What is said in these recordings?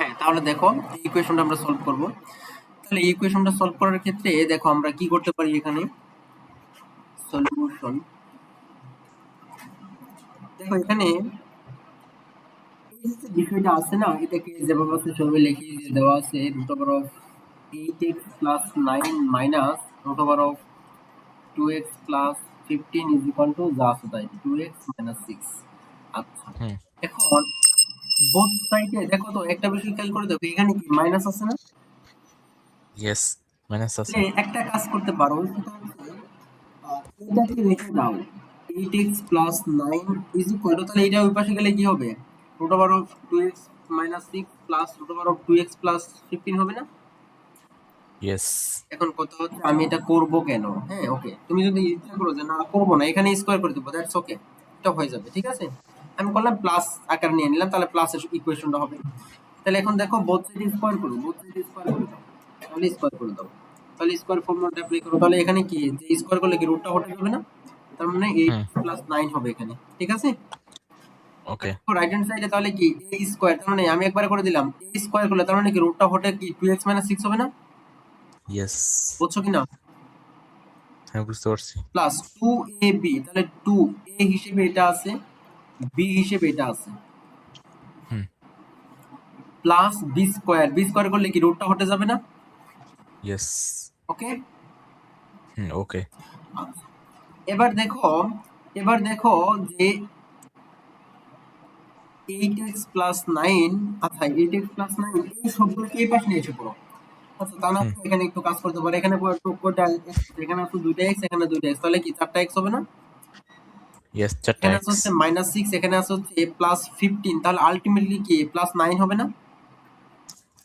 হ্যাঁ, তাহলে দেখো এই ইকুয়েশনটা আমরা সলভ করব। তাহলে এই ইকুয়েশনটা সলভ করার ক্ষেত্রে দেখো আমরা কি করতে পারি এখানে সলিউশন। দেখো এখানে এই যে বিষয়টা আছে না, এটাকে যেভাবে আছে সেভাবে লিখে দেওয়া আছে √8x + 9 - √2x + 15 যা আছে তাই 2x - 6। আচ্ছা, হুম এখন বোথ সাইডে দেখো তো একটা বিষয় খেয়াল করে দেখো, এখানে কি মাইনাস আছে না? ইয়েস মাইনাস আছে। তাহলে একটা কাজ করতে পারো, সেটা হচ্ছে এটাকে রেখে দাও 8x + 9 তাহলে এটা ওই পাশে গেলে কি হবে? √2x - 6 √2x + 15 হবে না? ইয়েস এখন কথা হচ্ছে আমি এটা করব কেন? হ্যাঁ, ওকে, তুমি যদি ইচ্ছা করো যে না করব না, এখানে স্কয়ার করে দেবো, দ্যাটস ওকে, এটা হয়ে যাবে, ঠিক আছে। আমি করলাম প্লাস আকার নিয়ে নিলাম, তাহলে প্লাস ইকুয়েশনটা হবে। তাহলে এখন দেখো বোথ সাইড স্কয়ার করো, বোথ সাইড স্কয়ার করে দাও, তাহলে স্কয়ার করে দাও, তাহলে স্কয়ার ফর্মুলাটা অ্যাপ্লাই করো। তাহলে এখানে কি যে স্কয়ার করলে কি রুটটা হটে যাবে না? তার মানে 8 হুম + 9 হবে এখানে, ঠিক আছে। ওকে রাইট হ্যান্ড সাইডে তাহলে কি a স্কয়ার, তার মানে আমি একবারে করে দিলাম a স্কয়ার করলে তার মানে কি রুটটা হটে কি 2x - 6 হবে না? ইয়েস বুঝছো কিনা? হ্যাঁ বুঝতে পারছি। প্লাস 2ab, তাহলে 2a হিসেবে এটা আছে, b হিসেবে এটা আছে, হুম প্লাস b স্কয়ার করলে কি রুটটা হটে যাবে না? Yes okay. হুম ওকে এবার দেখো, এবার দেখো যে 8x + 9, আচ্ছা 8x + 9 এই সবগুলোকে এই পাশে নিয়ে এসে পড়ো। আচ্ছা, তা না হুম হলে এখানে একটু কাজ করতে পারে, এখানে কয়টা x, এখানে আছে 2টা x, এখানে 2টা x, তাহলে কি 4টা x হবে না? ইয়েস 4টা এখানে আছে এক্স। হচ্ছে -6, এখানে আছে হচ্ছে +15, তাহলে আলটিমেটলি কি +9 হবে না?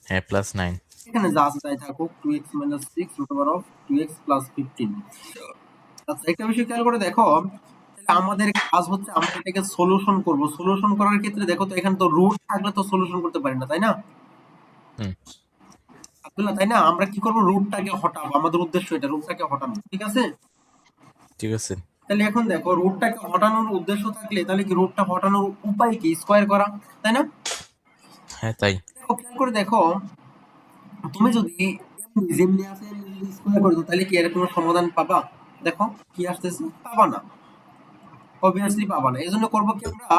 হ্যাঁ +9। এখানে যা আছে তাই থাকুক, 2x - 6 √2x + 15। আচ্ছা, একটা বিষয় খেয়াল করে দেখো, তাহলে আমাদের কাজ হচ্ছে আমরা এটাকে সলিউশন করব। সলিউশন করার ক্ষেত্রে দেখো তো এখানে তো রুট থাকলে তো সলিউশন করতে পারি না, তাই না? হুম আব্দুল্লাহ, তাই না? আমরা কি করব, রুটটাকে হটাবো, আমাদের উদ্দেশ্য এটা রুটটাকে হটানো, ঠিক আছে। ঠিক আছে। তাহলে এখন দেখো রুটটাকে হটানোর উদ্দেশ্য থাকলে তাহলে কি রুটটা হটানোর উপায় কি? স্কয়ার করা, তাই না? হ্যাঁ তাই। দেখো খেয়াল করে দেখো, তুমি যদি এমনি যেমনি আছে এমনি যদি স্কয়ার করে দাও, তাহলে কি এর কোনো সমাধান পাবা? দেখো কি আসতেছে, পাবা না, অবভিয়াসলি পাবা না। এজন্য করব কি আমরা,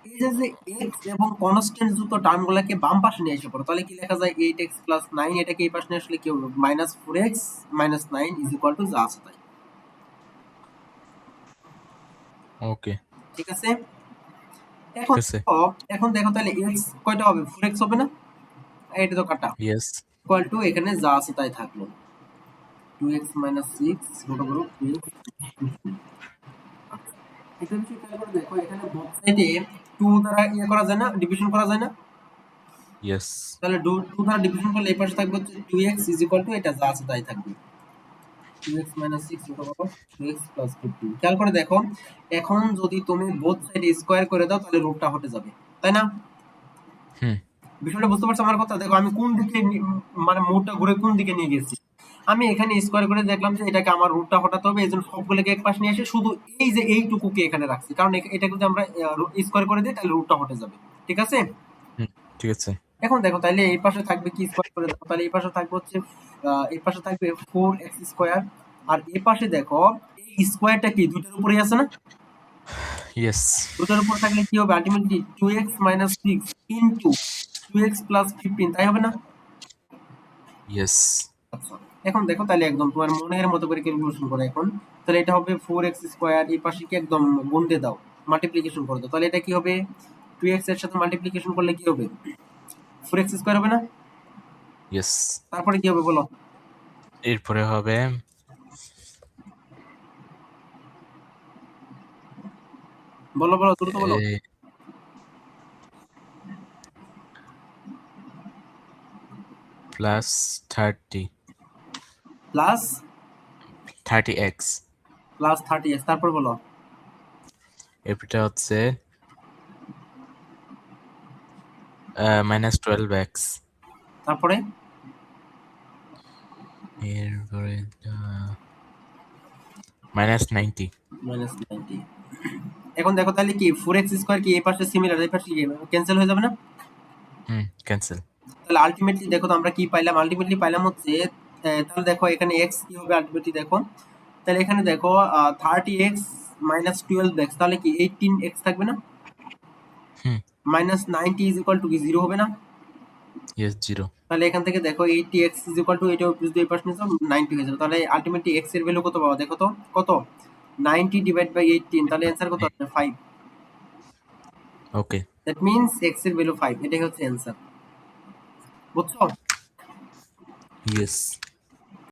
এই যে যে এক্স এবং কনস্ট্যান্ট যুক্ত টার্মগুলোকে বাম পাশে নিয়ে এসে পড়ো, তাহলে কি লেখা যায় 8x + 9, এটাকে এই পাশে নিয়ে আসলে কি হবে, -4x - 9 যা আছে তাই, ওকে ঠিক আছে। ঠিক এখন আছে। দেখো, এখন দেখো তাহলে x কয়টা হবে, 4x হবে না? এটা তো কাটা, ইয়েস ইকুয়াল টু এখানে যা আছে তাই থাকলো 2x - 6 2x। একটা বিষয় খেয়াল করে দেখো, এখানে both সাইডে 2 দ্বারা ইয়ে করা যায় না, ডিভিশন করা যায় না? ইয়েস তাহলে 2 দ্বারা ডিভিশন করলে এই পাশে থাকবে হচ্ছে 2x এটা যা আছে তাই থাকবে 2x - 6 2x + 15। খেয়াল করে দেখো, এখন যদি তুমি বোথ সাইডে স্কয়ার করে দাও তাহলে রুটটা হটে যাবে, তাই না? হুম বিষয়টা বুঝতে পারছো আমার কথা? দেখো আমি কোন দিকে মানে মোড়টা ঘুরে কোন দিকে নিয়ে গেছি। আমি এখানে স্কয়ার করে দেখলাম যে এটাকে আমার রুটটা হটাতে হবে, এজন্য সবগুলোকে এক পাশে নিয়ে এসে শুধু এই যে এইটুকুকে এখানে রাখছি, কারণ এটা যদি আমরা স্কয়ার করে দিই তাহলে রুটটা হটে যাবে, ঠিক আছে। হুম ঠিক আছে। এখন দেখো তাহলে এই পাশে থাকবে কি, স্কয়ার করে দাও, তাহলে এই পাশে থাকবে হচ্ছে এই পাশে থাকবে 4x², আর এই পাশে দেখো এই স্কয়ারটা কি দুইটার উপরেই আছে না? ইয়েস দুটার উপর থাকলে কি হবে, আলটিমেটলি 2x - 6 ইনটু 2x + 15, তাই হবে না? ইয়েস আচ্ছা, এখন দেখো তাহলে একদম তোমার মনের মতো করে ক্যালকুলেশন করো এখন। তাহলে এটা হবে 4x², এই পাশে কি একদম গুণ দিয়ে দাও, মাল্টিপ্লিকেশন করে দাও, তাহলে এটা কি হবে, 2x এর সাথে মাল্টিপ্লিকেশন করলে কি হবে, 4x² হবে না? ইয়েস তারপরে কি হবে বলো? এরপরে হবে বলো বলো, দ্রুত বলো। +30 প্লাস 30x। প্লাস 30x, তারপর বলো। এরপরটা হচ্ছে -12x। তারপরে এরপরে -90। -90। এখন দেখো তাহলে কি 4x² কি এই পাশে সিমিলার, এই পাশে কি ক্যান্সেল হয়ে যাবে না? হুম ক্যান্সেল। তাহলে আলটিমেটলি দেখো তো আমরা কি পাইলাম, আলটিমেটলি পাইলাম হচ্ছে তাহলে দেখো এখানে এক্স কি হবে আলটিমেটলি দেখো, তাহলে এখানে দেখো 30x মাইনাস 12x তাহলে কি 18x থাকবে না, হুম মাইনাস 90 ইজ ইকুয়াল টু কি 0 হবে না, ইয়েস 0 তাহলে এখান থেকে দেখো 80x ইজ ইকুয়াল টু এটা প্লাস 2% 90 হয়ে যাবে, তাহলে আলটিমেটলি x এর ভ্যালু কত পাবো দেখো তো, কত 90 ডিভাইড বাই 18, তাহলে অ্যান্সার কত হবে 5, ওকে দ্যাট মিন্স x এর ভ্যালু 5, এটাই হচ্ছে অ্যান্সার, বুঝছো? ইয়েস